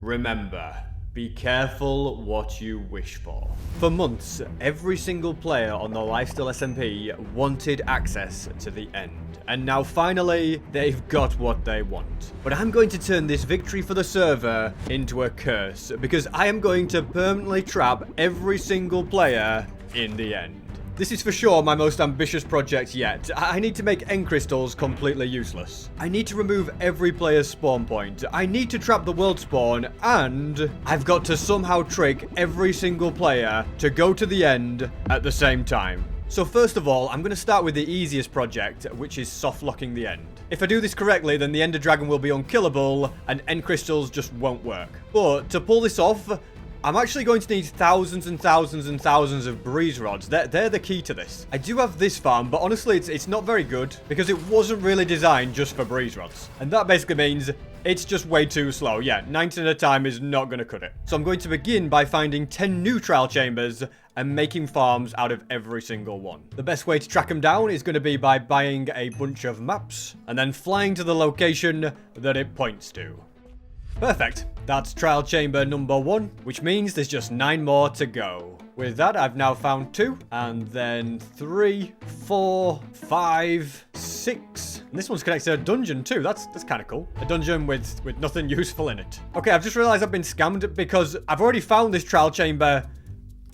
Remember, be careful what you wish for. For months, every single player on the Lifesteal SMP wanted access to the end. And now finally, they've got what they want. But I'm going to turn this victory for the server into a curse, because I am going to permanently trap every single player in the end. This is for sure my most ambitious project yet. I need to make end crystals completely useless. I need to remove every player's spawn point. I need to trap the world spawn, and I've got to somehow trick every single player to go to the end at the same time. So first of all, I'm going to start with the easiest project, which is soft locking the end. If I do this correctly, then the Ender Dragon will be unkillable, and end crystals just won't work. But to pull this off, I'm actually going to need thousands and thousands and thousands of breeze rods. They're the key to this. I do have this farm, but honestly, it's not very good because it wasn't really designed just for breeze rods. And that basically means it's just way too slow. Yeah, 19 at a time is not going to cut it. So I'm going to begin by finding 10 new trial chambers and making farms out of every single one. The best way to track them down is going to be by buying a bunch of maps and then flying to the location that it points to. Perfect. That's trial chamber number 1, which means there's just 9 more to go. With that, I've now found 2, and then 3, 4, 5, 6. And this one's connected to a dungeon too. That's kind of cool. A dungeon with nothing useful in it. Okay, I've just realized I've been scammed because I've already found this trial chamber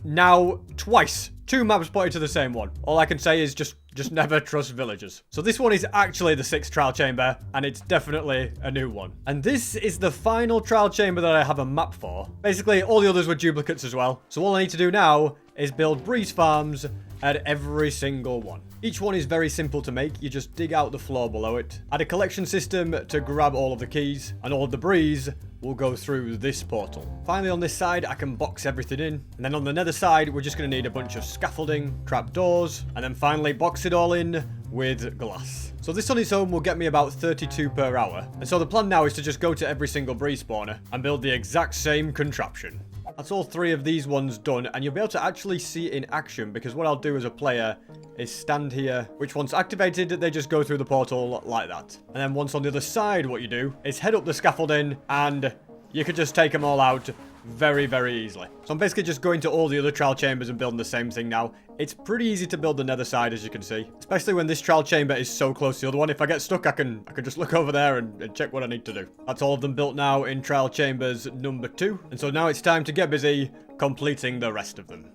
now twice. 2 maps pointed to the same one. All I can say is just never trust villagers. So this one is actually the 6th trial chamber, and it's definitely a new one. And this is the final trial chamber that I have a map for. Basically, all the others were duplicates as well. So all I need to do now is build breeze farms at every single one. Each one is very simple to make. You just dig out the floor below it, add a collection system to grab all of the keys, and all of the breeze will go through this portal. Finally, on this side, I can box everything in. And then on the nether side, we're just going to need a bunch of scaffolding, trap doors, and then finally box it all in with glass. So this on its own will get me about 32 per hour. And so the plan now is to just go to every single breeze spawner and build the exact same contraption. That's all 3 of these ones done, and you'll be able to actually see it in action, because what I'll do as a player is stand here, which once activated, they just go through the portal like that. And then once on the other side, what you do is head up the scaffolding, and you could just take them all out very, very easily. So I'm basically just going to all the other trial chambers and building the same thing now. It's pretty easy to build the nether side, as you can see, especially when this trial chamber is so close to the other one. If I get stuck, I can just look over there and check what I need to do. That's all of them built now in trial chambers number 2. And so now it's time to get busy completing the rest of them.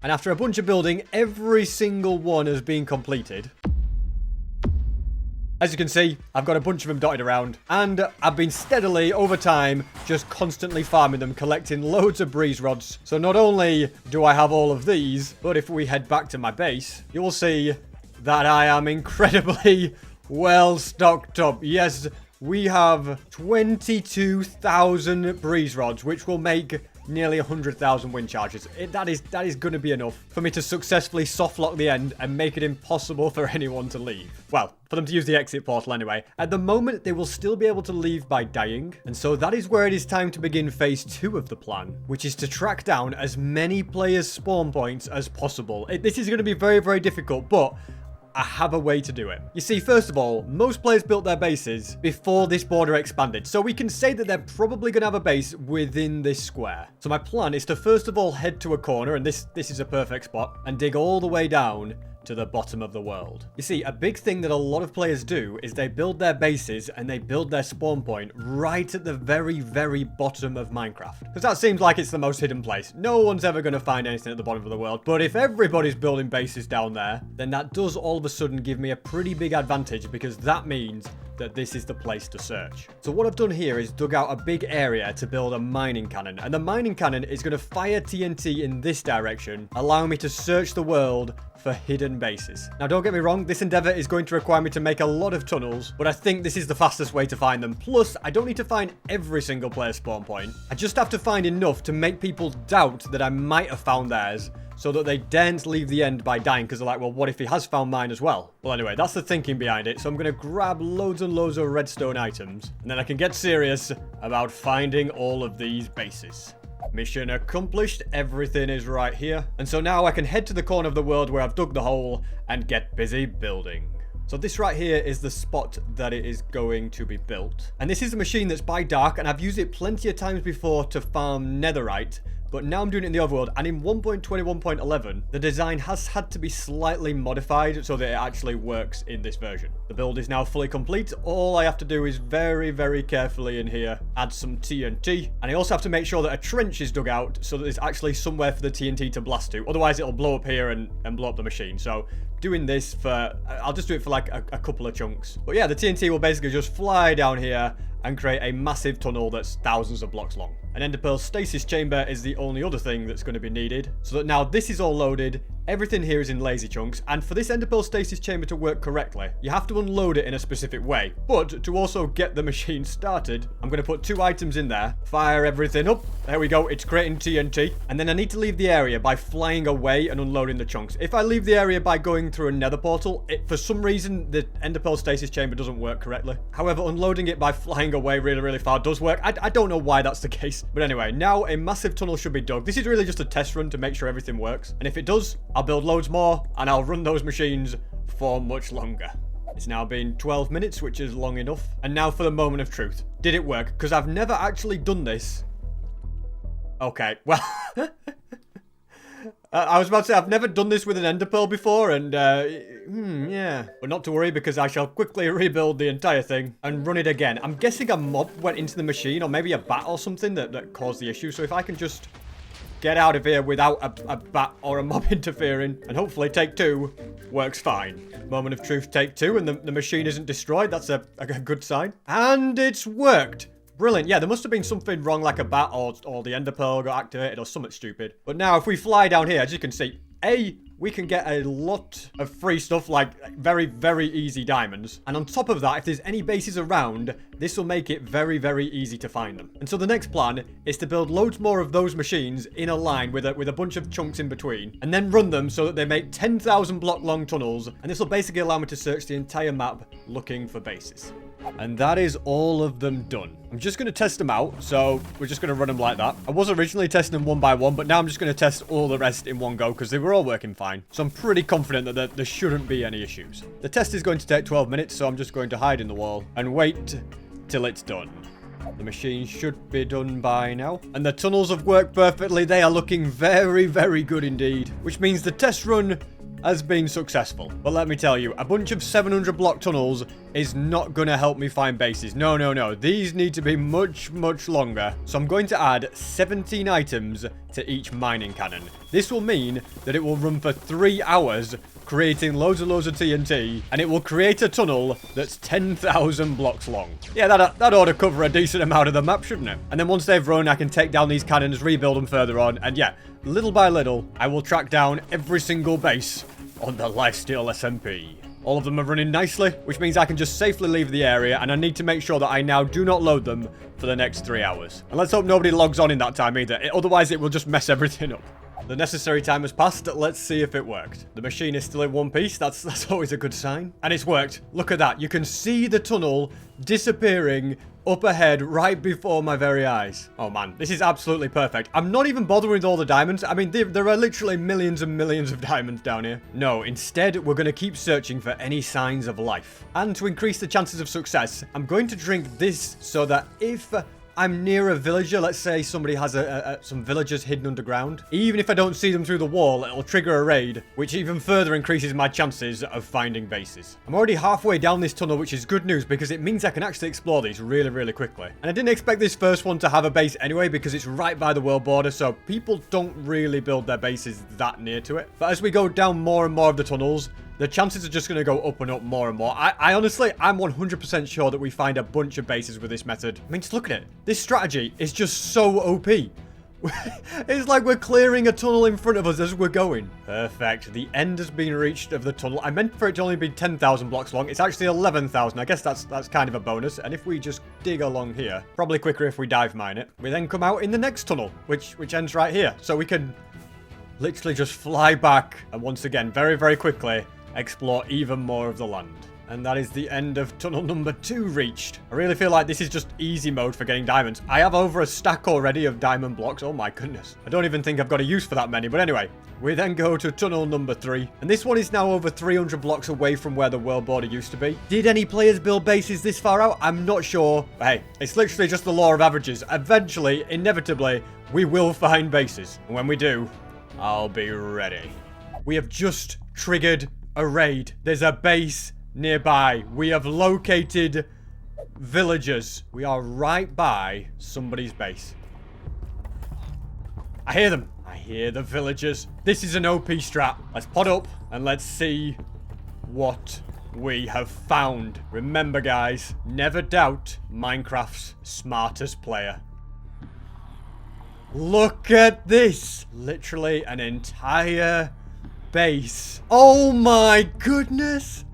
And after a bunch of building, every single one has been completed. As you can see, I've got a bunch of them dotted around, and I've been steadily, over time, just constantly farming them, collecting loads of breeze rods. So not only do I have all of these, but if we head back to my base, you will see that I am incredibly well stocked up. Yes, we have 22,000 breeze rods, which will make nearly 100,000 wind charges. That is going to be enough for me to successfully soft lock the end and make it impossible for anyone to leave. Well, for them to use the exit portal anyway. At the moment, they will still be able to leave by dying. And so that is where it is time to begin phase 2 of the plan, which is to track down as many players' spawn points as possible. This is going to be very, very difficult, but I have a way to do it. You see, first of all, most players built their bases before this border expanded, so we can say that they're probably going to have a base within this square. So my plan is to first of all head to a corner, and this is a perfect spot, and dig all the way down to the bottom of the world. You see, a big thing that a lot of players do is they build their bases and they build their spawn point right at the very, very bottom of Minecraft. Because that seems like it's the most hidden place. No one's ever going to find anything at the bottom of the world. But if everybody's building bases down there, then that does all of a sudden give me a pretty big advantage, because that means that this is the place to search. So what I've done here is dug out a big area to build a mining cannon, and the mining cannon is going to fire TNT in this direction, allowing me to search the world for hidden bases. Now, don't get me wrong, this endeavor is going to require me to make a lot of tunnels, but I think this is the fastest way to find them. Plus, I don't need to find every single player's spawn point. I just have to find enough to make people doubt that I might have found theirs, so that they daren't leave the end by dying, because they're like, well, what if he has found mine as well? Well, anyway, that's the thinking behind it. So I'm going to grab loads and loads of redstone items, and then I can get serious about finding all of these bases. Mission accomplished. Everything is right here. And so now I can head to the corner of the world where I've dug the hole and get busy building. So this right here is the spot that it is going to be built. And this is a machine that's by Dark, and I've used it plenty of times before to farm netherite. But now I'm doing it in the overworld, and in 1.21.11, the design has had to be slightly modified so that it actually works in this version. The build is now fully complete. All I have to do is very, very carefully in here add some TNT. And I also have to make sure that a trench is dug out so that there's actually somewhere for the TNT to blast to. Otherwise, it'll blow up here and blow up the machine. So doing this for, I'll just do it for like a couple of chunks. But yeah, the TNT will basically just fly down here and create a massive tunnel that's thousands of blocks long. An enderpearl stasis chamber is the only other thing that's going to be needed. So that now this is all loaded, everything here is in lazy chunks, and for this enderpearl stasis chamber to work correctly, you have to unload it in a specific way. But to also get the machine started, I'm going to put 2 items in there, fire everything up, there we go, it's creating TNT, and then I need to leave the area by flying away and unloading the chunks. If I leave the area by going through a nether portal, for some reason the enderpearl stasis chamber doesn't work correctly. However, unloading it by flying away really, really far does work. I don't know why that's the case. But anyway, now a massive tunnel should be dug. This is really just a test run to make sure everything works. And if it does, I'll build loads more and I'll run those machines for much longer. It's now been 12 minutes, which is long enough. And now for the moment of truth. Did it work? Because I've never actually done this. Okay, well... I was about to say, I've never done this with an enderpearl before, and, yeah. But not to worry, because I shall quickly rebuild the entire thing and run it again. I'm guessing a mob went into the machine, or maybe a bat or something that caused the issue. So if I can just get out of here without a bat or a mob interfering, and hopefully take 2 works fine. Moment of truth, take 2, and the machine isn't destroyed. That's a good sign. And it's worked. Brilliant. Yeah, there must have been something wrong, like a bat or the enderpearl got activated or something stupid. But now if we fly down here, as you can see, we can get a lot of free stuff, like very, very easy diamonds. And on top of that, if there's any bases around, this will make it very, very easy to find them. And so the next plan is to build loads more of those machines in a line with a bunch of chunks in between, and then run them so that they make 10,000 block long tunnels. And this will basically allow me to search the entire map looking for bases. And that is all of them done. I'm just going to test them out, so we're just going to run them like that. I was originally testing them one by one, but now I'm just going to test all the rest in one go because they were all working fine. So I'm pretty confident that there shouldn't be any issues. The test is going to take 12 minutes, so I'm just going to hide in the wall and wait till it's done. The machine should be done by now. And the tunnels have worked perfectly. They are looking very, very good indeed, which means the test run has been successful. But let me tell you, a bunch of 700 block tunnels is not going to help me find bases. No, no, no. These need to be much, much longer. So I'm going to add 17 items to each mining cannon. This will mean that it will run for 3 hours, creating loads and loads of TNT, and it will create a tunnel that's 10,000 blocks long. Yeah, that ought to cover a decent amount of the map, shouldn't it? And then once they've run, I can take down these cannons, rebuild them further on, and yeah, little by little, I will track down every single base on the Lifesteal SMP. All of them are running nicely, which means I can just safely leave the area, and I need to make sure that I now do not load them for the next 3 hours. And let's hope nobody logs on in that time either, otherwise it will just mess everything up. The necessary time has passed. Let's see if it worked. The machine is still in one piece. That's always a good sign. And it's worked. Look at that. You can see the tunnel disappearing up ahead right before my very eyes. Oh man, this is absolutely perfect. I'm not even bothering with all the diamonds. I mean, there are literally millions and millions of diamonds down here. No, instead, we're going to keep searching for any signs of life. And to increase the chances of success, I'm going to drink this so that if I'm near a villager, let's say somebody has some villagers hidden underground, even if I don't see them through the wall, it'll trigger a raid, which even further increases my chances of finding bases. I'm already halfway down this tunnel, which is good news because it means I can actually explore these really, really quickly. And I didn't expect this first one to have a base anyway because it's right by the world border, so people don't really build their bases that near to it. But as we go down more and more of the tunnels, the chances are just going to go up and up more and more. I honestly, I'm 100% sure that we find a bunch of bases with this method. I mean, just look at it. This strategy is just so OP. It's like we're clearing a tunnel in front of us as we're going. Perfect. The end has been reached of the tunnel. I meant for it to only be 10,000 blocks long. It's actually 11,000. I guess that's kind of a bonus. And if we just dig along here, probably quicker if we dive mine it, we then come out in the next tunnel, which ends right here. So we can literally just fly back and once again, very, very quickly, explore even more of the land. And that is the end of tunnel number 2 reached. I really feel like this is just easy mode for getting diamonds. I have over a stack already of diamond blocks. Oh my goodness. I don't even think I've got a use for that many. But anyway, we then go to tunnel number 3. And this one is now over 300 blocks away from where the world border used to be. Did any players build bases this far out? I'm not sure. But hey, it's literally just the law of averages. Eventually, inevitably, we will find bases. And when we do, I'll be ready. We have just triggered a raid. There's a base nearby. We have located villagers. We are right by somebody's base. I hear them. I hear the villagers. This is an OP strat. Let's pod up and let's see what we have found. Remember, guys, never doubt Minecraft's smartest player. Look at this. Literally an entire base. Oh my goodness.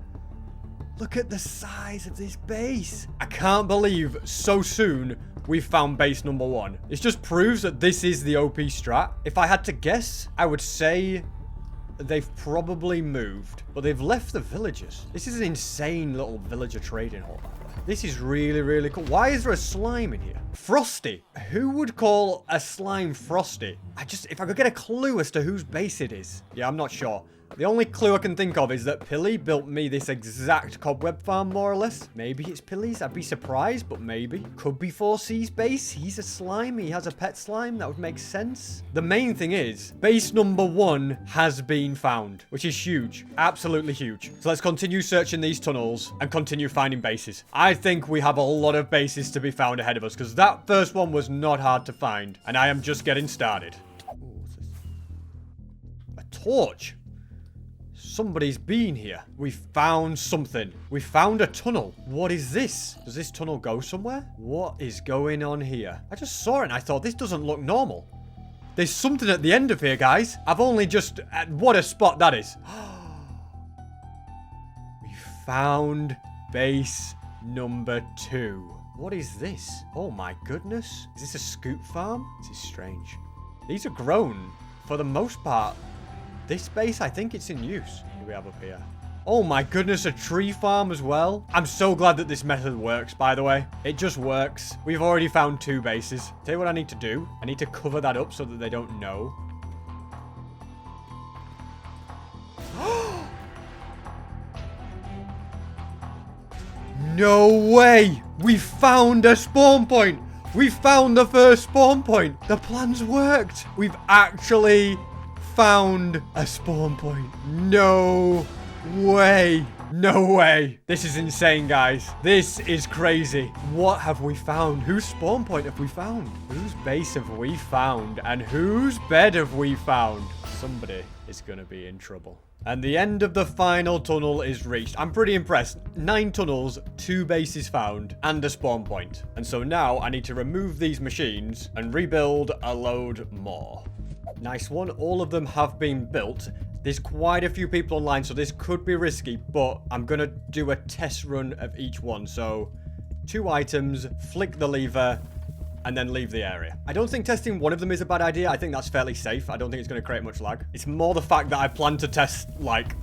Look at the size of this base. I can't believe so soon we've found base number 1. This just proves that this is the OP strat. If I had to guess, I would say they've probably moved, but they've left the villagers. This is an insane little villager trading hall. This is really, really cool. Why is there a slime in here? Frosty. Who would call a slime Frosty? If I could get a clue as to whose base it is. Yeah, I'm not sure. The only clue I can think of is that Pilly built me this exact cobweb farm, more or less. Maybe it's Pilly's. I'd be surprised, but maybe. Could be 4C's base. He's a slime. He has a pet slime. That would make sense. The main thing is, base number 1 has been found, which is huge. Absolutely huge. So let's continue searching these tunnels and continue finding bases. I think we have a lot of bases to be found ahead of us, because that first one was not hard to find, and I am just getting started. Ooh, what's this? A torch. Somebody's been here. We found something. We found a tunnel. What is this? Does this tunnel go somewhere? What is going on here? I just saw it and I thought, this doesn't look normal. There's something at the end of here, guys. I've only just... what a spot that is. We found base number 2. What is this? Oh my goodness. Is this a scoop farm? This is strange. These are grown for the most part. This base, I think it's in use. What do we have up here? Oh my goodness, a tree farm as well. I'm so glad that this method works, by the way. It just works. We've already found 2 bases. Tell you what I need to do. I need to cover that up so that they don't know. No way! We found a spawn point! We found the first spawn point! The plan's worked! We've actually found a spawn point. No way. No way. This is insane, guys. This is crazy. What have we found? Whose spawn point have we found? Whose base have we found? And whose bed have we found? Somebody is going to be in trouble. And the end of the final tunnel is reached. I'm pretty impressed. 9 tunnels, 2 bases found, and a spawn point. And so now I need to remove these machines and rebuild a load more. Nice one. All of them have been built. There's quite a few people online, so this could be risky, but I'm going to do a test run of each one. So 2 items, flick the lever, and then leave the area. I don't think testing one of them is a bad idea. I think that's fairly safe. I don't think it's going to create much lag. It's more the fact that I plan to test, like,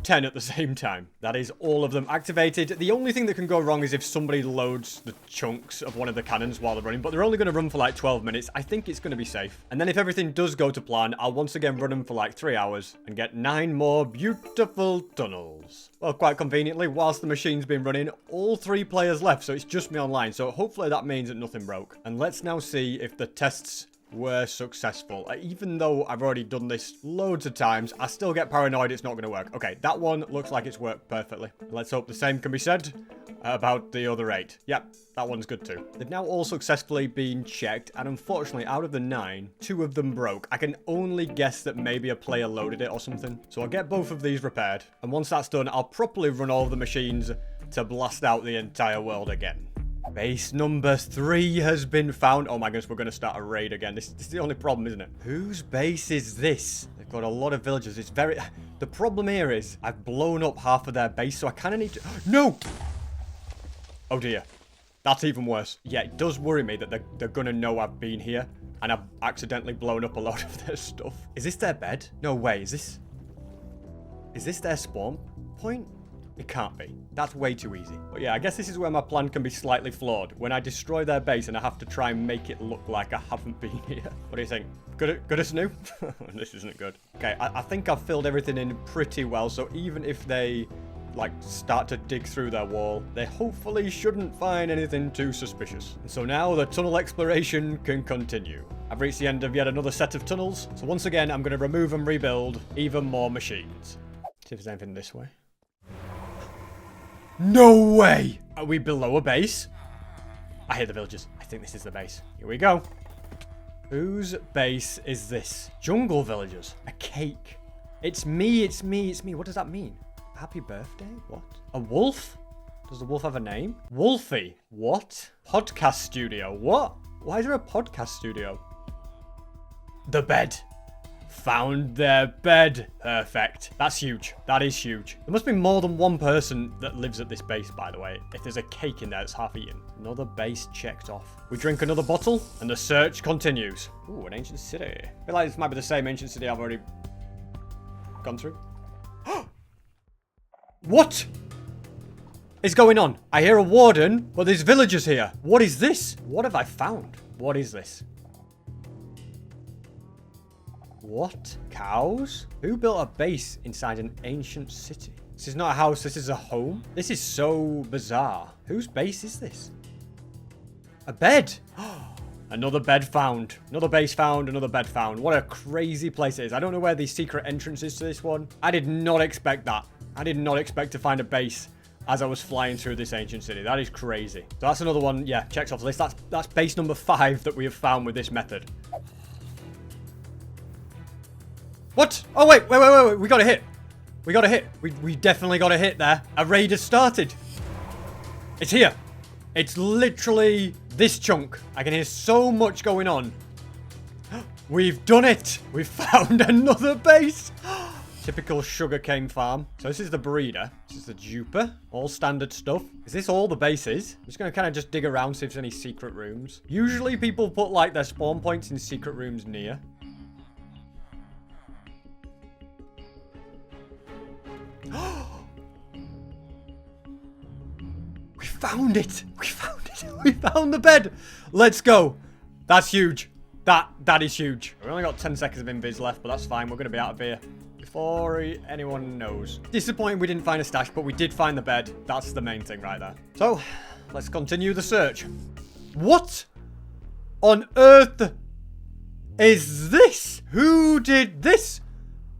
10 at the same time. That is all of them activated. The only thing that can go wrong is if somebody loads the chunks of one of the cannons while they're running, but they're only going to run for like 12 minutes. I think it's going to be safe. And then if everything does go to plan, I'll once again run them for like 3 hours and get 9 more beautiful tunnels. Well, quite conveniently, whilst the machine's been running, all 3 players left, so it's just me online. So hopefully that means that nothing broke. And let's now see if the tests were successful. Even though I've already done this loads of times, I still get paranoid it's not going to work. Okay, that one looks like it's worked perfectly. Let's hope the same can be said about the other 8. Yep, that one's good too. They've now all successfully been checked, and unfortunately, out of the 9, 2 of them broke. I can only guess that maybe a player loaded it or something. So I'll get both of these repaired, and once that's done, I'll properly run all of the machines to blast out the entire world again. Base number 3 has been found. Oh my goodness, we're going to start a raid again. This is the only problem, isn't it? Whose base is this? They've got a lot of villagers. It's very... The problem here is I've blown up half of their base, so I kind of need to... No! Oh dear. That's even worse. Yeah, it does worry me that they're going to know I've been here, and I've accidentally blown up a lot of their stuff. Is this their bed? No way. Is this their spawn point? It can't be. That's way too easy. But yeah, I guess this is where my plan can be slightly flawed. When I destroy their base and I have to try and make it look like I haven't been here. What do you think? Good as new? This isn't good. Okay, I think I've filled everything in pretty well. So even if they, like, start to dig through their wall, they hopefully shouldn't find anything too suspicious. And so now the tunnel exploration can continue. I've reached the end of yet another set of tunnels. So once again, I'm going to remove and rebuild even more machines. See if there's anything this way. No way! Are we below a base? I hear the villagers. I think this is the base. Here we go. Whose base is this? Jungle villagers. A cake. It's me, it's me, it's me. What does that mean? Happy birthday? What? A wolf? Does the wolf have a name? Wolfie. What? Podcast studio. What? Why is there a podcast studio? The bed. Found their bed. Perfect. That's huge. That is huge. There must be more than one person that lives at this base, by the way. If there's a cake in there that's half eaten. Another base checked off. We drink another bottle, and the search continues. Ooh, an ancient city. I feel like this might be the same ancient city I've already gone through. What is going on? I hear a warden, but there's villagers here. What is this? What have I found? What is this? What? Cows? Who built a base inside an ancient city? This is not a house, this is a home. This is so bizarre. Whose base is this? A bed. Another bed found. Another base found, another bed found. What a crazy place it is. I don't know where the secret entrance is to this one. I did not expect that. I did not expect to find a base as I was flying through this ancient city. That is crazy. So that's another one, yeah, checks off the list. That's base number 5 that we have found with this method. What? Oh, wait. We got a hit. We got a hit. We definitely got a hit there. A raid has started. It's here. It's literally this chunk. I can hear so much going on. We've done it. We've found another base. Typical sugarcane farm. So this is the breeder. This is the duper. All standard stuff. Is this all the bases? I'm just going to kind of just dig around, see if there's any secret rooms. Usually people put like their spawn points in secret rooms near. We found it. We found it. We found the bed. Let's go. That's huge. That is huge. We only got 10 seconds of invis left, but that's fine. We're going to be out of here before anyone knows. Disappointing we didn't find a stash, but we did find the bed. That's the main thing right there. So, let's continue the search. What on earth is this? Who did this?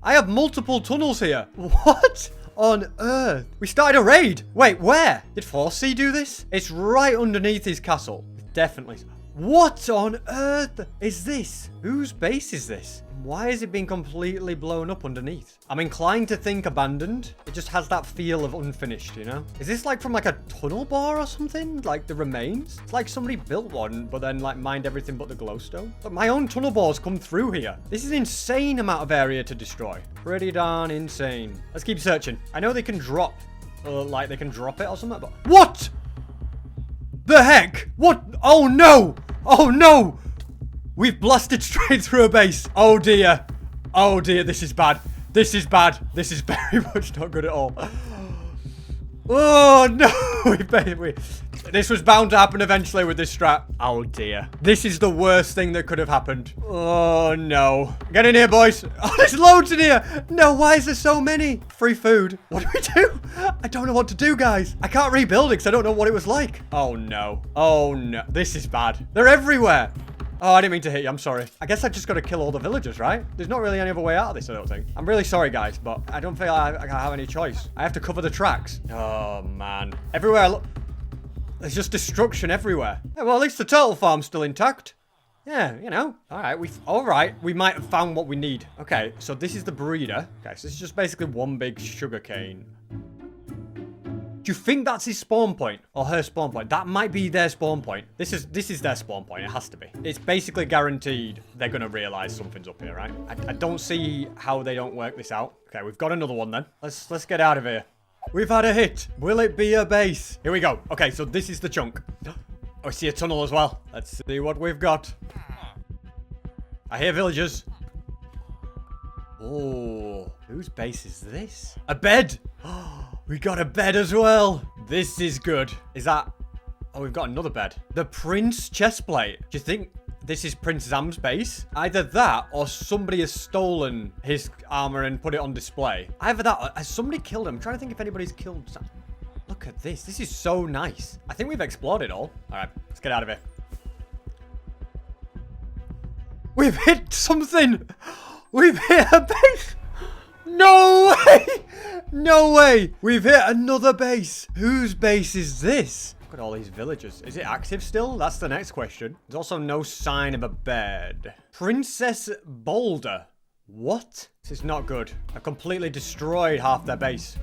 I have multiple tunnels here. What on earth? We started a raid. Wait, where? Did 4C do this? It's right underneath his castle. Definitely. What on earth is this? Whose base is this? Why is it being completely blown up underneath? I'm inclined to think abandoned. It just has that feel of unfinished, you know? Is this like from like a tunnel bar or something? Like the remains? It's like somebody built one, but then like mined everything but the glowstone. But my own tunnel bars come through here. This is an insane amount of area to destroy. Pretty darn insane. Let's keep searching. I know they can drop, like they can drop it or something, but what the heck? What? Oh no! Oh no! We've blasted straight through a base. Oh dear. Oh dear, this is bad. This is bad. This is very much not good at all. Oh no! This was bound to happen eventually with this strat. Oh dear. This is the worst thing that could have happened. Oh no. Get in here, boys. Oh, there's loads in here. No, why is there so many? Free food. What do we do? I don't know what to do, guys. I can't rebuild it because I don't know what it was like. Oh no. Oh no. This is bad. They're everywhere. Oh, I didn't mean to hit you. I'm sorry. I guess I just got to kill all the villagers, right? There's not really any other way out of this, I don't think. I'm really sorry, guys, but I don't feel I have any choice. I have to cover the tracks. Oh, man. Everywhere I look, there's just destruction everywhere. Yeah, well, at least the turtle farm's still intact. Yeah, you know. All right. We might have found what we need. Okay, so this is the breeder. Okay, so this is just basically one big sugarcane. Do you think that's his spawn point or her spawn point? That might be their spawn point. This is their spawn point. It has to be. It's basically guaranteed they're going to realize something's up here, right? I don't see how they don't work this out. Okay, we've got another one then. Let's get out of here. We've had a hit. Will it be a base? Here we go. Okay, so this is the chunk. Oh, I see a tunnel as well. Let's see what we've got. I hear villagers. Oh, whose base is this? A bed. We got a bed as well. This is good. Is that... Oh, we've got another bed. The Prince chestplate. Do you think this is Prince Zam's base? Either that or somebody has stolen his armor and put it on display. Either that or has somebody killed him? I'm trying to think if anybody's killed Zam. Look at this. This is so nice. I think we've explored it all. All right, let's get out of here. We've hit something. We've hit a base. No way. No way. We've hit another base. Whose base is this? Look at all these villagers. Is it active still? That's the next question. There's also no sign of a bed. Princess Boulder. What? This is not good. I've completely destroyed half their base.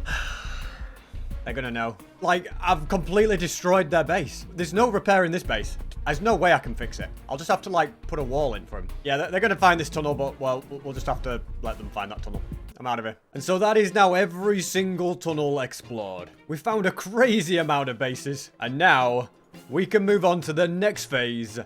They're gonna know. Like, I've completely destroyed their base. There's no repairing this base. There's no way I can fix it. I'll just have to, like, put a wall in for them. Yeah, they're gonna find this tunnel, but, well, we'll just have to let them find that tunnel. I'm out of here. And so that is now every single tunnel explored. We found a crazy amount of bases. And now, we can move on to the next phase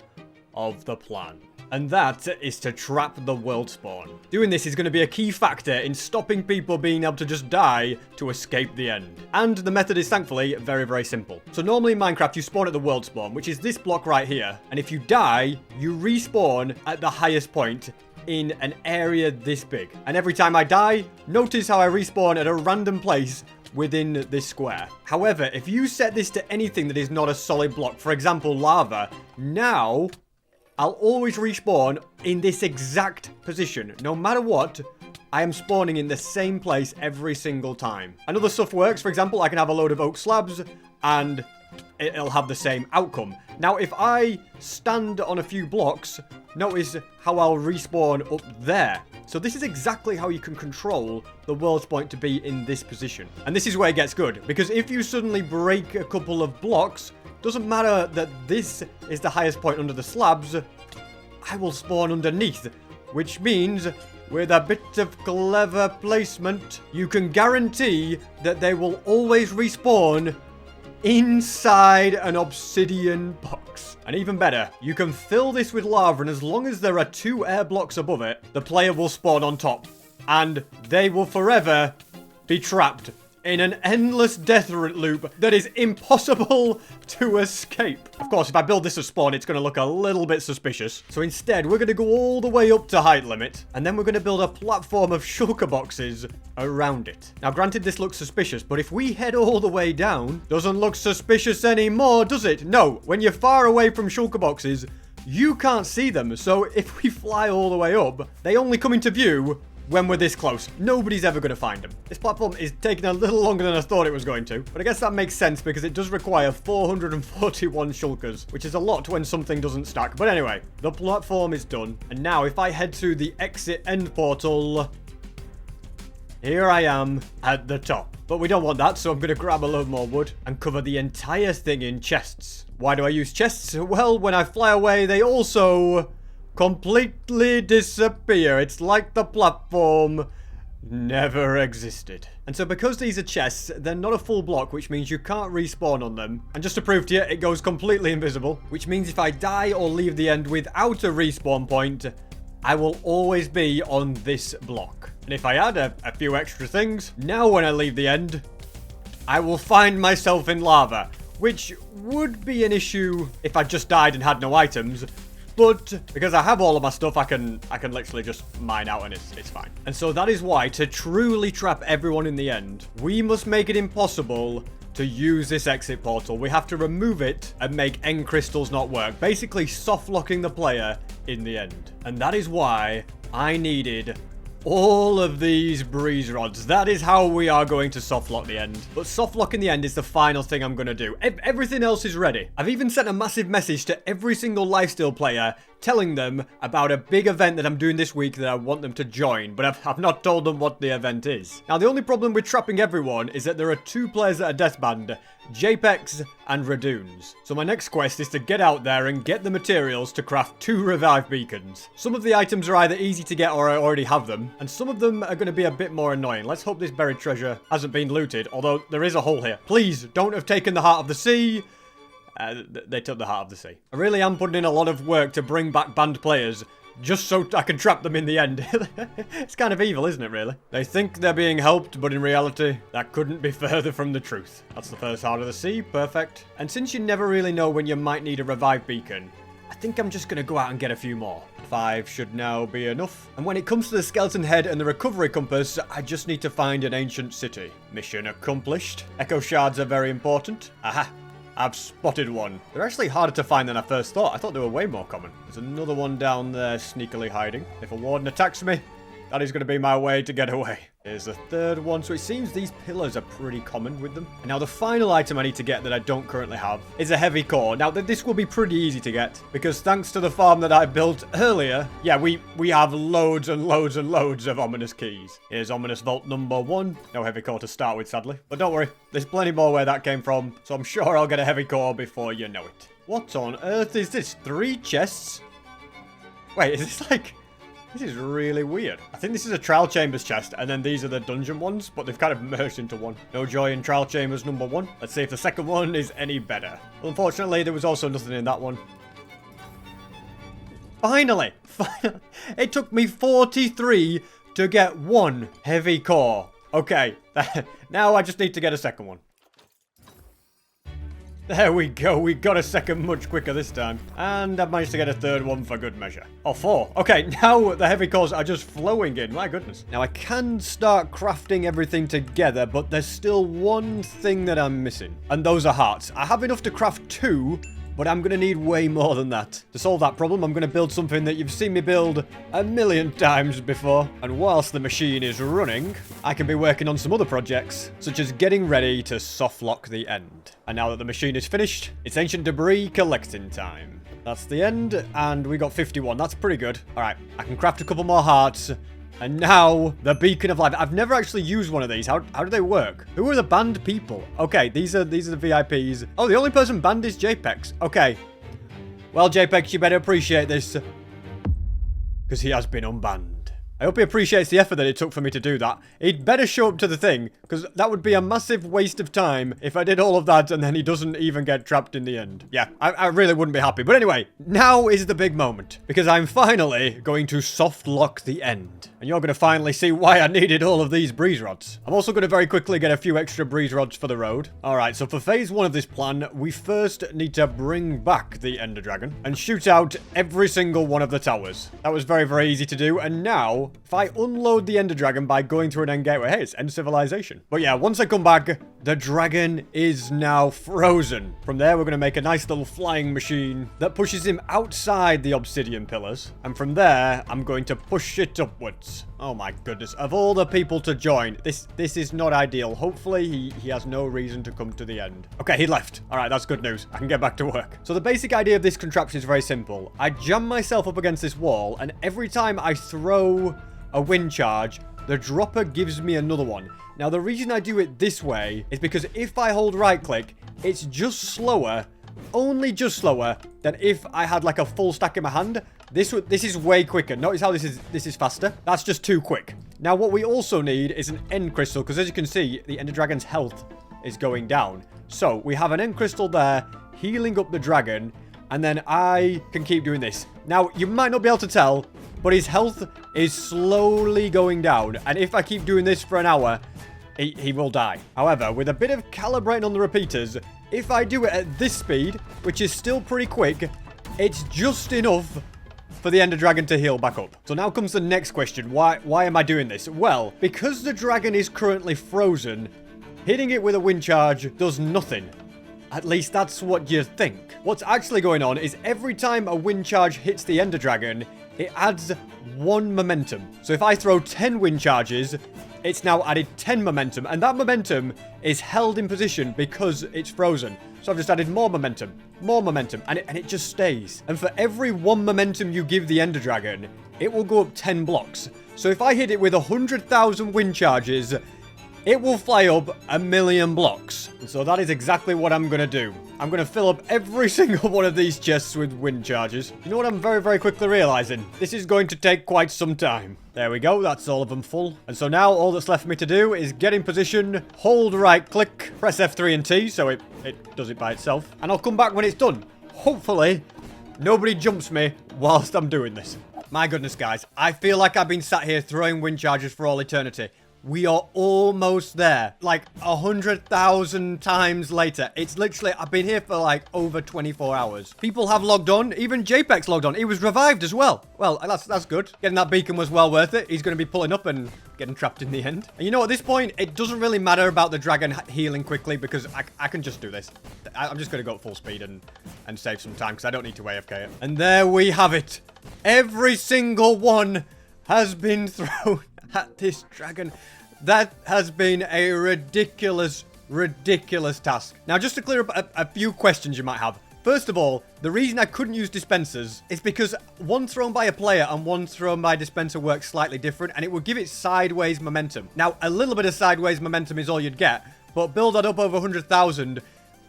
of the plan. And that is to trap the world spawn. Doing this is going to be a key factor in stopping people being able to just die to escape the end. And the method is thankfully very, very simple. So normally in Minecraft, you spawn at the world spawn, which is this block right here. And if you die, you respawn at the highest point in an area this big. And every time I die, notice how I respawn at a random place within this square. However, if you set this to anything that is not a solid block, for example, lava, now I'll always respawn in this exact position. No matter what, I am spawning in the same place every single time. And other stuff works. For example, I can have a load of oak slabs and it'll have the same outcome. Now, if I stand on a few blocks, notice how I'll respawn up there. So this is exactly how you can control the world point to be in this position. And this is where it gets good, because if you suddenly break a couple of blocks, doesn't matter that this is the highest point under the slabs, I will spawn underneath, which means with a bit of clever placement, you can guarantee that they will always respawn inside an obsidian box. And even better, you can fill this with lava, and as long as there are 2 air blocks above it, the player will spawn on top. And they will forever be trapped in an endless death loop that is impossible to escape. Of course, if I build this as spawn, it's going to look a little bit suspicious. So instead, we're going to go all the way up to height limit, and then we're going to build a platform of shulker boxes around it. Now, granted, this looks suspicious, but if we head all the way down, doesn't look suspicious anymore, does it? No, when you're far away from shulker boxes, you can't see them. So if we fly all the way up, they only come into view when we're this close. Nobody's ever going to find them. This platform is taking a little longer than I thought it was going to, but I guess that makes sense because it does require 441 shulkers, which is a lot when something doesn't stack. But anyway, the platform is done. And now if I head to the exit end portal, here I am at the top. But we don't want that, so I'm going to grab a load more wood and cover the entire thing in chests. Why do I use chests? Well, when I fly away, they also completely disappear. It's like the platform never existed. And so because these are chests, they're not a full block, which means you can't respawn on them. And just to prove to you, it goes completely invisible, which means if I die or leave the end without a respawn point, I will always be on this block. And if I add a few extra things, now when I leave the end, I will find myself in lava, which would be an issue if I just died and had no items. But because I have all of my stuff, I can literally just mine out and it's fine. And so that is why, to truly trap everyone in the end, we must make it impossible to use this exit portal. We have to remove it and make end crystals not work. Basically soft locking the player in the end. And that is why I needed all of these breeze rods. That is how we are going to soft lock the end. But soft locking the end is the final thing I'm going to do. Everything else is ready. I've even sent a massive message to every single Lifesteal player telling them about a big event that I'm doing this week that I want them to join, but I've not told them what the event is. Now, the only problem with trapping everyone is that there are 2 players that are deathbanned, JPEGs and Radoons. So my next quest is to get out there and get the materials to craft 2 revive beacons. Some of the items are either easy to get or I already have them, and some of them are going to be a bit more annoying. Let's hope this buried treasure hasn't been looted, although there is a hole here. Please don't have taken the Heart of the Sea. They took the Heart of the Sea. I really am putting in a lot of work to bring back banned players, just so I can trap them in the end. It's kind of evil, isn't it, really? They think they're being helped, but in reality, that couldn't be further from the truth. That's the first heart of the sea. Perfect. And since you never really know when you might need a revive beacon, I think I'm just going to go out and get a few more. 5 should now be enough. And when it comes to the skeleton head and the recovery compass, I just need to find an ancient city. Mission accomplished. Echo shards are very important. Aha. I've spotted one. They're actually harder to find than I first thought. I thought they were way more common. There's another one down there sneakily hiding. If a warden attacks me, that is going to be my way to get away. Here's the third one. So it seems these pillars are pretty common with them. And now the final item I need to get that I don't currently have is a heavy core. Now this will be pretty easy to get because thanks to the farm that I built earlier, yeah, we have loads and loads and loads of ominous keys. Here's ominous vault number 1. No heavy core to start with, sadly. But don't worry, there's plenty more where that came from. So I'm sure I'll get a heavy core before you know it. What on earth is this? 3 chests? Wait, is this like... This is really weird. I think this is a trial chambers chest, and then these are the dungeon ones, but they've kind of merged into one. No joy in trial chambers number 1. Let's see if the second one is any better. Well, unfortunately, there was also nothing in that one. Finally! It took me 43 to get 1 heavy core. Okay, now I just need to get a second one. There we go, we got a second much quicker this time. And I've managed to get a third one for good measure. Oh, 4. Okay, now the heavy cores are just flowing in, my goodness. Now I can start crafting everything together, but there's still one thing that I'm missing. And those are hearts. I have enough to craft 2, but I'm going to need way more than that. To solve that problem, I'm going to build something that you've seen me build a million times before. And whilst the machine is running, I can be working on some other projects, such as getting ready to soft lock the end. And now that the machine is finished, it's ancient debris collecting time. That's the end, and we got 51. That's pretty good. All right, I can craft a couple more hearts. And now, the Beacon of Life. I've never actually used one of these. How do they work? Who are the banned people? Okay, these are the VIPs. Oh, the only person banned is JPEX. Okay. Well, JPEX, you better appreciate this. Because he has been unbanned. I hope he appreciates the effort that it took for me to do that. He'd better show up to the thing, because that would be a massive waste of time if I did all of that and then he doesn't even get trapped in the end. Yeah, I really wouldn't be happy. But anyway, now is the big moment, because I'm finally going to soft lock the end. And you're going to finally see why I needed all of these breeze rods. I'm also going to very quickly get a few extra breeze rods for the road. Alright, so for phase 1 of this plan, we first need to bring back the Ender Dragon and shoot out every single one of the towers. That was very, very easy to do. And now, if I unload the Ender Dragon by going through an end gateway, hey, it's end civilization. But yeah, once I come back, the dragon is now frozen. From there, we're going to make a nice little flying machine that pushes him outside the obsidian pillars. And from there, I'm going to push it upwards. Oh my goodness. Of all the people to join, this is not ideal. Hopefully, he has no reason to come to the end. Okay, he left. All right, that's good news. I can get back to work. So the basic idea of this contraption is very simple. I jam myself up against this wall, and every time I throw a wind charge, the dropper gives me another one. Now, the reason I do it this way is because if I hold right-click, it's just slower, only just slower, than if I had like a full stack in my hand. This is way quicker. Notice how this is faster. That's just too quick. Now, what we also need is an end crystal, because as you can see, the Ender Dragon's health is going down. So, we have an end crystal there, healing up the dragon, and then I can keep doing this. Now, you might not be able to tell, but his health is slowly going down, and if I keep doing this for an hour, he will die. However, with a bit of calibrating on the repeaters, if I do it at this speed, which is still pretty quick, it's just enough for the Ender Dragon to heal back up. So now comes the next question. Why am I doing this? Well, because the dragon is currently frozen, hitting it with a wind charge does nothing. At least that's what you think. What's actually going on is every time a wind charge hits the Ender Dragon, it adds 1 momentum. So if I throw 10 wind charges, it's now added 10 momentum, and that momentum is held in position because it's frozen. So I've just added more momentum, and it just stays. And for every 1 momentum you give the Ender Dragon, it will go up 10 blocks. So if I hit it with 100,000 wind charges, it will fly up 1,000,000 blocks. And so that is exactly what I'm going to do. I'm going to fill up every single one of these chests with wind charges. You know what I'm very, very quickly realizing? This is going to take quite some time. There we go. That's all of them full. And so now all that's left for me to do is get in position, hold right click, press F3 and T so it does it by itself. And I'll come back when it's done. Hopefully, nobody jumps me whilst I'm doing this. My goodness, guys. I feel like I've been sat here throwing wind charges for all eternity. We are almost there. Like 100,000 times later. It's literally, I've been here for like over 24 hours. People have logged on. Even JPEG's logged on. He was revived as well. Well, that's good. Getting that beacon was well worth it. He's going to be pulling up and getting trapped in the end. And you know, at this point, it doesn't really matter about the dragon healing quickly because I can just do this. I'm just going to go at full speed and save some time because I don't need to AFK it. And there we have it. Every single one has been thrown at this dragon. That has been a ridiculous task. Now, just to clear up a few questions you might have. First of all, the reason I couldn't use dispensers is because one thrown by a player and one thrown by a dispenser works slightly different, and it would give it sideways momentum. Now, a little bit of sideways momentum is all you'd get, but build that up over 100,000,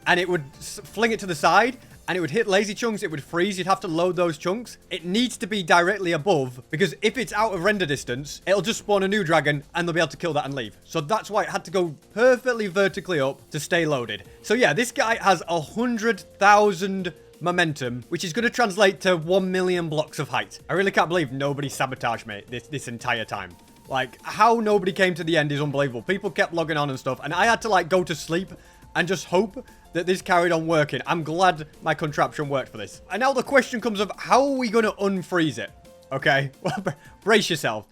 and it would fling it to the side, and it would hit lazy chunks, it would freeze, you'd have to load those chunks. It needs to be directly above, because if it's out of render distance, it'll just spawn a new dragon, and they'll be able to kill that and leave. So that's why it had to go perfectly vertically up to stay loaded. So yeah, this guy has 100,000 momentum, which is going to translate to 1 million blocks of height. I really can't believe nobody sabotaged me this entire time. Like, how nobody came to the end is unbelievable. People kept logging on and stuff, and I had to, like, go to sleep and just hope that this carried on working. I'm glad my contraption worked for this. And now the question comes of, how are we going to unfreeze it? Okay, well, brace yourself.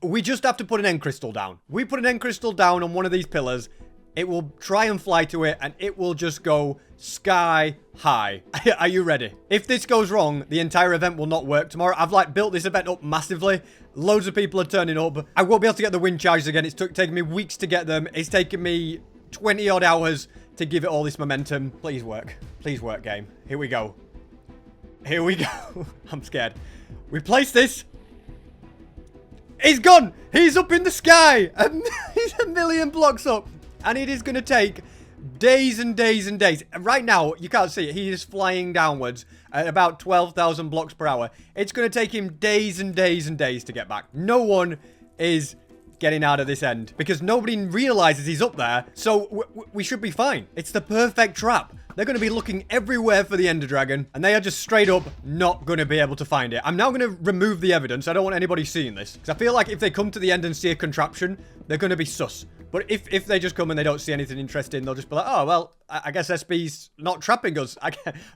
We just have to put an end crystal down. We put an end crystal down on one of these pillars. It will try and fly to it, and it will just go sky high. Are you ready? If this goes wrong, the entire event will not work tomorrow. I've, like, built this event up massively. Loads of people are turning up. I won't be able to get the wind charges again. It's taken me weeks to get them. It's taken me 20 odd hours to give it all this momentum. Please work. Please work, game. Here we go. Here we go. I'm scared. We place this. He's gone. He's up in the sky. He's a million blocks up. And it is going to take days and days and days. Right now, you can't see it. He is flying downwards at about 12,000 blocks per hour. It's going to take him days and days and days to get back. No one is getting out of this end because nobody realizes he's up there, so we should be fine. It's the perfect trap. They're going to be looking everywhere for the Ender Dragon, and they are just straight up not going to be able to find it. I'm now going to remove the evidence. I don't want anybody seeing this, because I feel like if they come to the end and see a contraption, they're going to be sus. But if they just come and they don't see anything interesting, they'll just be like, oh, well, I guess SB's not trapping us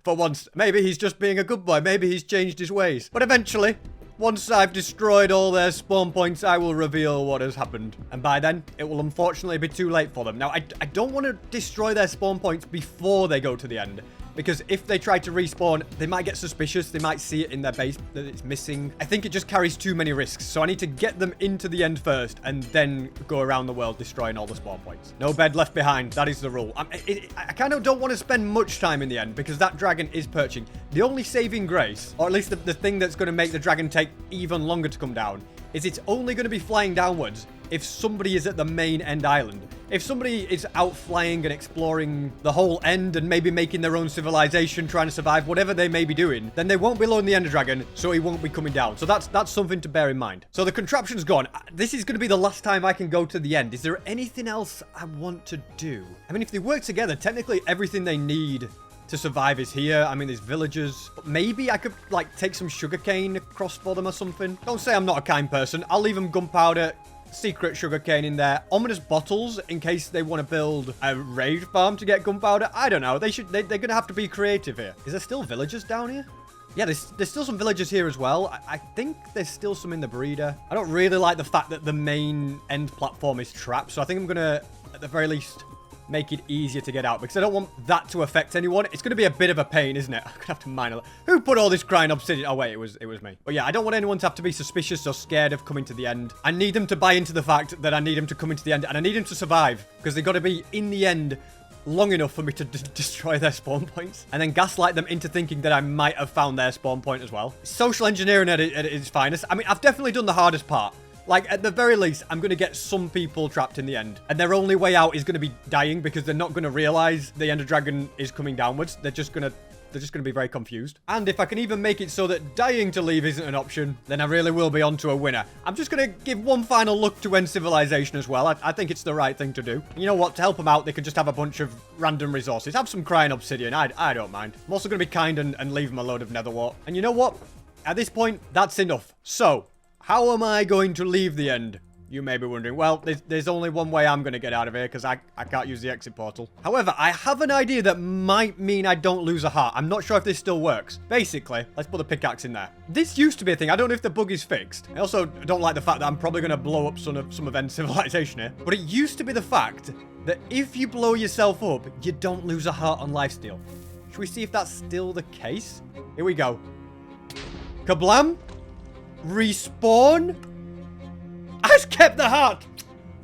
for once. Maybe he's just being a good boy. Maybe he's changed his ways. But eventually, once I've destroyed all their spawn points, I will reveal what has happened. And by then, it will unfortunately be too late for them. Now, I don't want to destroy their spawn points before they go to the end. Because if they try to respawn, they might get suspicious. They might see it in their base that it's missing. I think it just carries too many risks. So I need to get them into the end first and then go around the world destroying all the spawn points. No bed left behind. That is the rule. I kind of don't want to spend much time in the end because that dragon is perching. The only saving grace, or at least the thing that's going to make the dragon take even longer to come down, is it's only going to be flying downwards if somebody is at the main end island. If somebody is out flying and exploring the whole end and maybe making their own civilization, trying to survive, whatever they may be doing, then they won't be loading the Ender Dragon, so he won't be coming down. So that's something to bear in mind. So the contraption's gone. This is going to be the last time I can go to the end. Is there anything else I want to do? I mean, if they work together, technically everything they need to survive is here. I mean, there's villagers. But maybe I could, like, take some sugarcane across for them or something. Don't say I'm not a kind person. I'll leave them gunpowder, secret sugarcane in there, ominous bottles in case they want to build a raid farm to get gunpowder. I don't know. They're gonna have to be creative here. Is there still villagers down here? Yeah, there's still some villagers here as well. I think there's still some in the breeder. I don't really like the fact that the main end platform is trapped, so I think I'm gonna, at the very least, make it easier to get out because I don't want that to affect anyone. It's going to be a bit of a pain, isn't it? I'm going to have to mine a lot. Who put all this crying obsidian? Oh, wait, it was me. But yeah, I don't want anyone to have to be suspicious or scared of coming to the end. I need them to buy into the fact that I need them to come into the end and I need them to survive because they've got to be in the end long enough for me to destroy their spawn points and then gaslight them into thinking that I might have found their spawn point as well. Social engineering at its finest. I mean, I've definitely done the hardest part. Like, at the very least, I'm going to get some people trapped in the end. And their only way out is going to be dying because they're not going to realize the Ender Dragon is coming downwards. They're just going to be very confused. And if I can even make it so that dying to leave isn't an option, then I really will be onto a winner. I'm just going to give one final look to end civilization as well. I think it's the right thing to do. You know what? To help them out, they can just have a bunch of random resources. Have some crying obsidian. I don't mind. I'm also going to be kind and leave them a load of nether wart. And you know what? at this point, that's enough. So, how am I going to leave the end? You may be wondering. Well, there's only one way I'm going to get out of here because I can't use the exit portal. However, I have an idea that might mean I don't lose a heart. I'm not sure if this still works. Basically, let's put the pickaxe in there. This used to be a thing. I don't know if the bug is fixed. I also don't like the fact that I'm probably going to blow up some of End Civilization here. But it used to be the fact that if you blow yourself up, you don't lose a heart on lifesteal. Should we see if that's still the case? Here we go. Kablam. Respawn. Has kept the heart.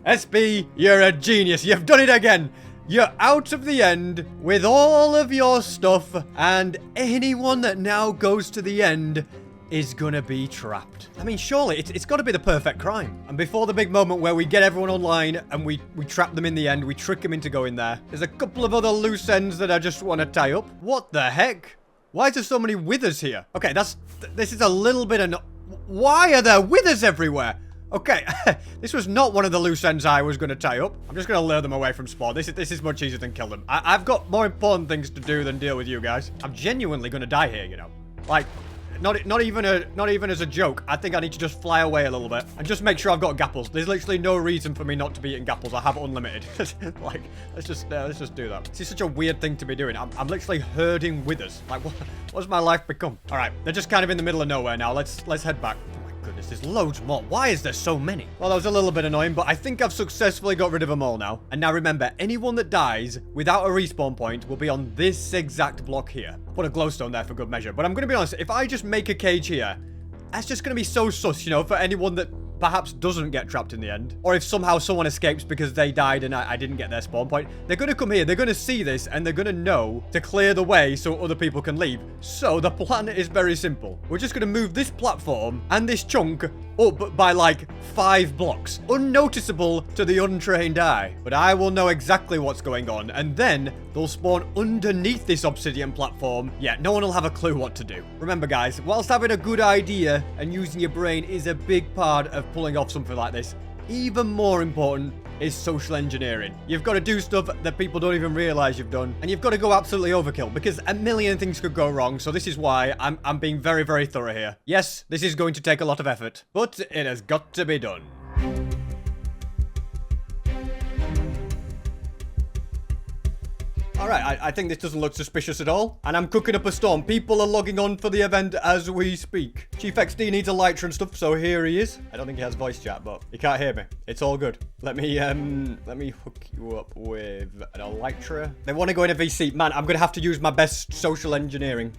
SB, you're a genius. You've done it again. You're out of the end with all of your stuff, and anyone that now goes to the end is gonna be trapped. I mean, surely it's got to be the perfect crime. And before the big moment where we get everyone online and we trap them in the end, we trick them into going there, there's a couple of other loose ends that I just want to tie up. What the heck? Why is there so many withers here? Okay, this is a little bit of... Why are there withers everywhere? Okay, this was not one of the loose ends I was going to tie up. I'm just going to lure them away from spawn. This is much easier than kill them. I've got more important things to do than deal with you guys. I'm genuinely going to die here, you know. Like, not even as a joke. I think I need to just fly away a little bit and just make sure I've got gapples. There's literally no reason for me not to be eating gapples. I have unlimited. Like, let's just do that. This is such a weird thing to be doing. I'm literally herding withers. Like, what's my life become? All right, they're just kind of in the middle of nowhere now. Let's head back. Goodness, there's loads more. Why is there so many? Well, that was a little bit annoying, but I think I've successfully got rid of them all now. And now remember, anyone that dies without a respawn point will be on this exact block here. Put a glowstone there for good measure. But I'm going to be honest, if I just make a cage here, that's just going to be so sus, you know, for anyone that perhaps doesn't get trapped in the end. Or if somehow someone escapes because they died and I didn't get their spawn point. They're going to come here, they're going to see this, and they're going to know to clear the way so other people can leave. So the plan is very simple. We're just going to move this platform and this chunk up by like 5 blocks. Unnoticeable to the untrained eye. But I will know exactly what's going on, and then they'll spawn underneath this obsidian platform. Yeah, no one will have a clue what to do. Remember guys, whilst having a good idea and using your brain is a big part of pulling off something like this, even more important is social engineering. You've got to do stuff that people don't even realize you've done, and you've got to go absolutely overkill because a million things could go wrong. So this is why I'm being very, very thorough here. Yes, this is going to take a lot of effort, but it has got to be done. Alright, I think this doesn't look suspicious at all. And I'm cooking up a storm. People are logging on for the event as we speak. Chief XD needs a lighter and stuff, so here he is. I don't think he has voice chat, but he can't hear me. It's all good. Let me hook you up with an elytra. They want to go in a VC. Man, I'm going to have to use my best social engineering.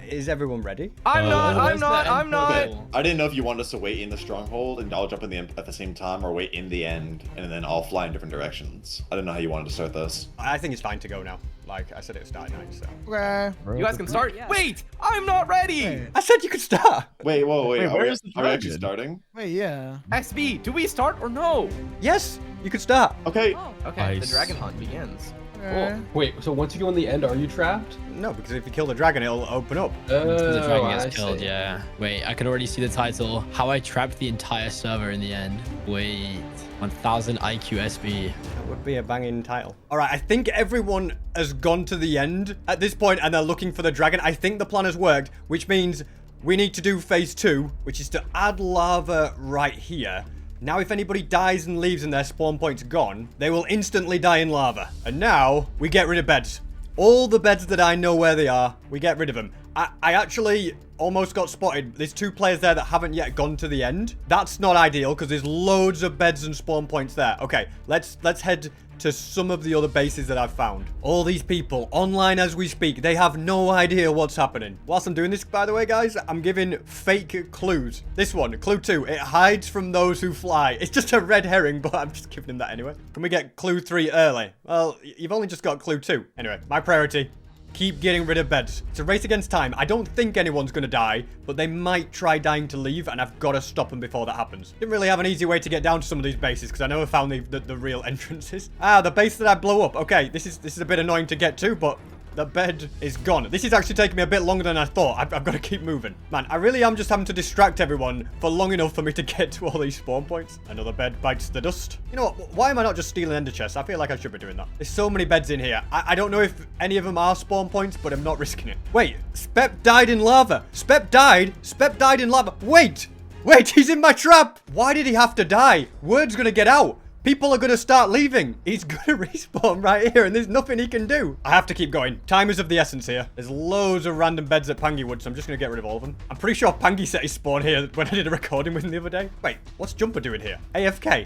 Is everyone ready? I'm not. Okay. I didn't know if you wanted us to wait in the stronghold and all jump in the end at the same time, or wait in the end and then all fly in different directions. I didn't know how you wanted to start this. I think it's fine to go now. Like I said, it was starting night, so. Okay. You guys can start. Yeah. Wait, I'm not ready. I said you could start. Wait, whoa, wait. Are where's the we actually starting? Wait, yeah. SB, do we start or no? Yes, you could start. Okay. Oh, okay. Nice. The dragon hunt begins. Okay. Wait, so once you go in the end, are you trapped? No, because if you kill the dragon, it'll open up. The dragon gets killed, yeah. Wait, I could already see the title. How I trapped the entire server in the end. Wait, 1000 IQ SB. That would be a banging title. All right, I think everyone has gone to the end at this point and they're looking for the dragon. I think the plan has worked, which means we need to do phase 2, which is to add lava right here. Now, if anybody dies and leaves and their spawn point's gone, they will instantly die in lava. And now, we get rid of beds. All the beds that I know where they are, we get rid of them. I actually almost got spotted. There's 2 players there that haven't yet gone to the end. That's not ideal because there's loads of beds and spawn points there. Okay, let's head to some of the other bases that I've found. All these people online as we speak, they have no idea what's happening. Whilst I'm doing this, by the way, guys, I'm giving fake clues. This one, clue 2, it hides from those who fly. It's just a red herring, but I'm just giving him that anyway. Can we get clue 3 early? Well, you've only just got clue 2. Anyway, my priority, keep getting rid of beds. It's a race against time. I don't think anyone's going to die, but they might try dying to leave, and I've got to stop them before that happens. Didn't really have an easy way to get down to some of these bases, because I never found the real entrances. Ah, the base that I blow up. Okay, this is a bit annoying to get to, but The bed is gone. This is actually taking me a bit longer than I thought. I've got to keep moving. Man, I really am just having to distract everyone for long enough for me to get to all these spawn points. Another bed bites the dust. You know what? Why am I not just stealing ender chests? I feel like I should be doing that. There's so many beds in here. I don't know if any of them are spawn points, but I'm not risking it. Wait, Spep died in lava. Spep died? Spep died in lava. Wait, he's in my trap. Why did he have to die? Word's gonna get out. People are going to start leaving. He's going to respawn right here, and there's nothing he can do. I have to keep going. Time is of the essence here. There's loads of random beds at Pangy Wood, so I'm just going to get rid of all of them. I'm pretty sure Pangy set his spawn here when I did a recording with him the other day. Wait, what's Jumper doing here? AFK.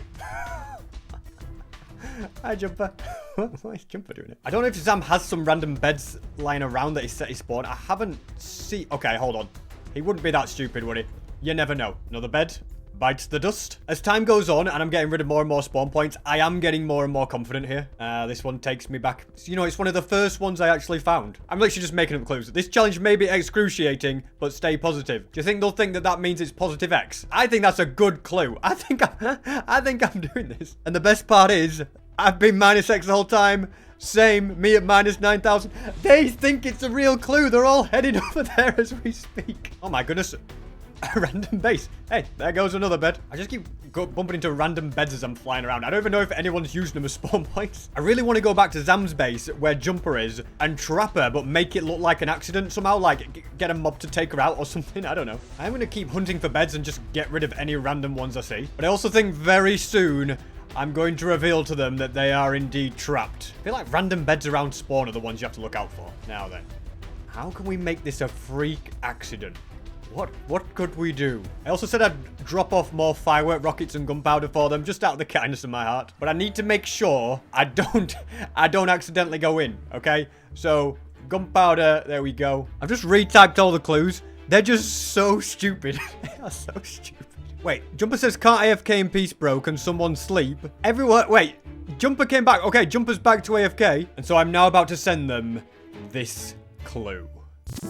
Hi, Jumper. Why is Jumper doing it? I don't know if Sam has some random beds lying around that he set his spawn. I haven't seen... Okay, hold on. He wouldn't be that stupid, would he? You never know. Another bed bites the dust. As time goes on and I'm getting rid of more and more spawn points, I am getting more and more confident here. This one takes me back. You know, it's one of the first ones I actually found. I'm literally just making up clues. This challenge may be excruciating, but stay positive. Do you think they'll think that that means it's positive X? I think that's a good clue. I think I'm doing this. And the best part is, I've been minus X the whole time. Same, me at minus 9,000. They think it's a real clue. They're all heading over there as we speak. Oh my goodness. A random base. Hey, there goes another bed. I just keep bumping into random beds as I'm flying around. I don't even know if anyone's using them as spawn points. I really want to go back to Zam's base where Jumper is and trap her, but make it look like an accident somehow, like get a mob to take her out or something. I don't know. I'm going to keep hunting for beds and just get rid of any random ones I see. But I also think very soon I'm going to reveal to them that they are indeed trapped. I feel like random beds around spawn are the ones you have to look out for. Now then, how can we make this a freak accident? What could we do? I also said I'd drop off more firework rockets and gunpowder for them, just out of the kindness of my heart. But I need to make sure I don't accidentally go in, okay? So, gunpowder, there we go. I've just retyped all the clues. They're just so stupid. They are so stupid. Wait, Jumper says, can't AFK in peace, bro? Can someone sleep? Everyone, wait, Jumper came back. Okay, Jumper's back to AFK. And so I'm now about to send them this clue.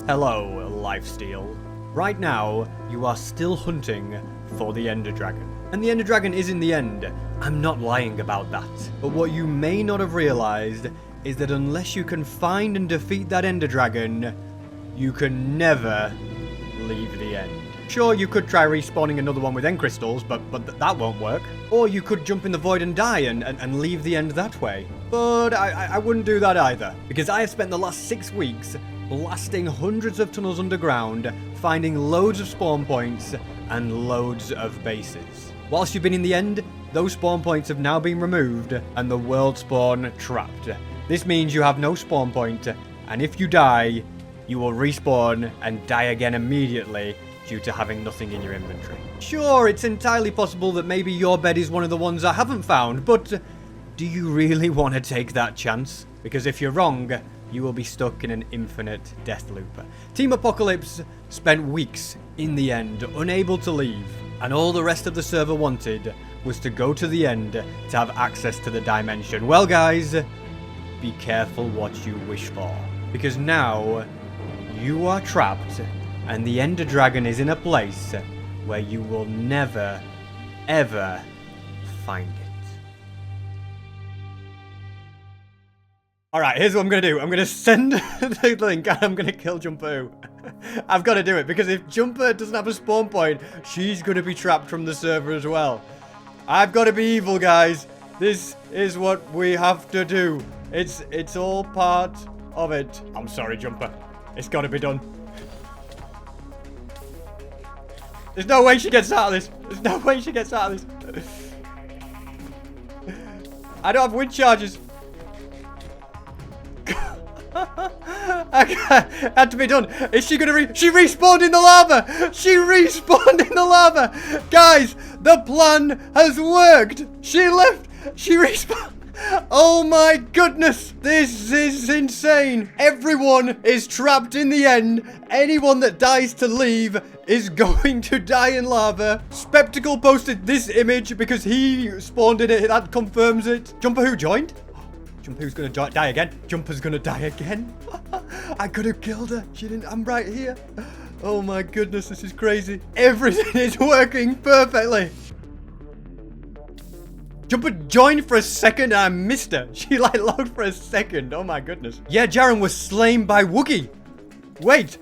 Hello, Lifesteal. Right now, you are still hunting for the Ender Dragon. And the Ender Dragon is in the end. I'm not lying about that. But what you may not have realized is that unless you can find and defeat that Ender Dragon, you can never leave the end. Sure, you could try respawning another one with end crystals, but that won't work. Or you could jump in the void and die and leave the end that way. But I wouldn't do that either, because I have spent the last 6 weeks blasting hundreds of tunnels underground, finding loads of spawn points and loads of bases. Whilst you've been in the end, those spawn points have now been removed and the world spawn trapped. This means you have no spawn point, and if you die, you will respawn and die again immediately due to having nothing in your inventory. Sure, it's entirely possible that maybe your bed is one of the ones I haven't found, but do you really want to take that chance? Because if you're wrong, you will be stuck in an infinite death loop. Team Apocalypse spent weeks in the end, unable to leave, and all the rest of the server wanted was to go to the end to have access to the dimension. Well, guys, be careful what you wish for, because now you are trapped, and the Ender Dragon is in a place where you will never, ever find it. Alright, here's what I'm going to do. I'm going to send the link and I'm going to kill Jumper. I've got to do it, because if Jumper doesn't have a spawn point, she's going to be trapped from the server as well. I've got to be evil, guys. This is what we have to do. It's all part of it. I'm sorry, Jumper. It's got to be done. There's no way she gets out of this. There's no way she gets out of this. I don't have wind charges. Had to be done. Is she gonna she respawned in the lava! She respawned in the lava! Guys, the plan has worked! She left! She respawned! Oh my goodness! This is insane! Everyone is trapped in the end. Anyone that dies to leave is going to die in lava. Spectacle posted this image because he spawned in it. That confirms it. Jumper who joined? Jumper's gonna die again. Jumper's gonna die again. I could have killed her. She didn't. I'm right here. Oh my goodness, this is crazy. Everything is working perfectly. Jumper joined for a second and I missed her. She like logged for a second. Oh my goodness. Yeah, Jaren was slain by Woogie. Wait.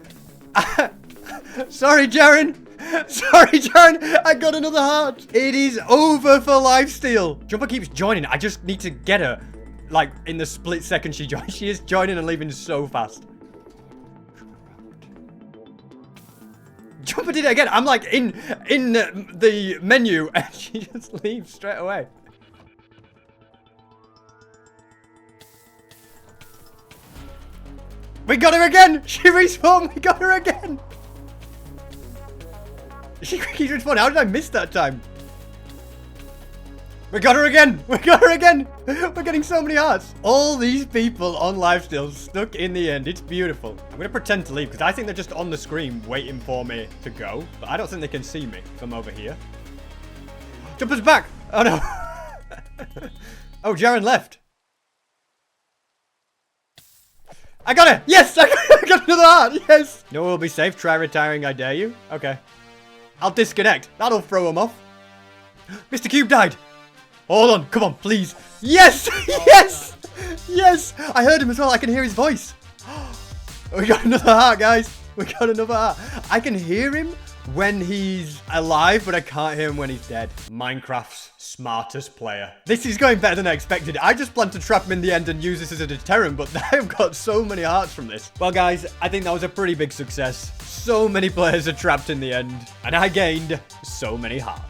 Sorry, Jaren. Sorry, Jaren. I got another heart. It is over for Lifesteal. Jumper keeps joining. I just need to get her. Like, in the split second she joins. She is joining and leaving so fast. Jumper did it again. I'm like in the menu and she just leaves straight away. We got her again. She respawned. We got her again. She keeps respawning. How did I miss that time? We got her again. We got her again. We're getting so many hearts. All these people on Lifesteal stuck in the end. It's beautiful. I'm going to pretend to leave because I think they're just on the screen waiting for me to go. But I don't think they can see me from over here. Jumper's back. Oh, no. Oh, Jaren left. I got it. Yes, I got another heart. Yes. No one will be safe. Try retiring, I dare you. Okay. I'll disconnect. That'll throw him off. Mr. Cube died. Hold on. Come on, please. Yes. Yes. Yes. I heard him as well. I can hear his voice. We got another heart, guys. We got another heart. I can hear him when he's alive, but I can't hear him when he's dead. Minecraft's smartest player. This is going better than I expected. I just planned to trap him in the end and use this as a deterrent, but I've got so many hearts from this. Well, guys, I think that was a pretty big success. So many players are trapped in the end, and I gained so many hearts.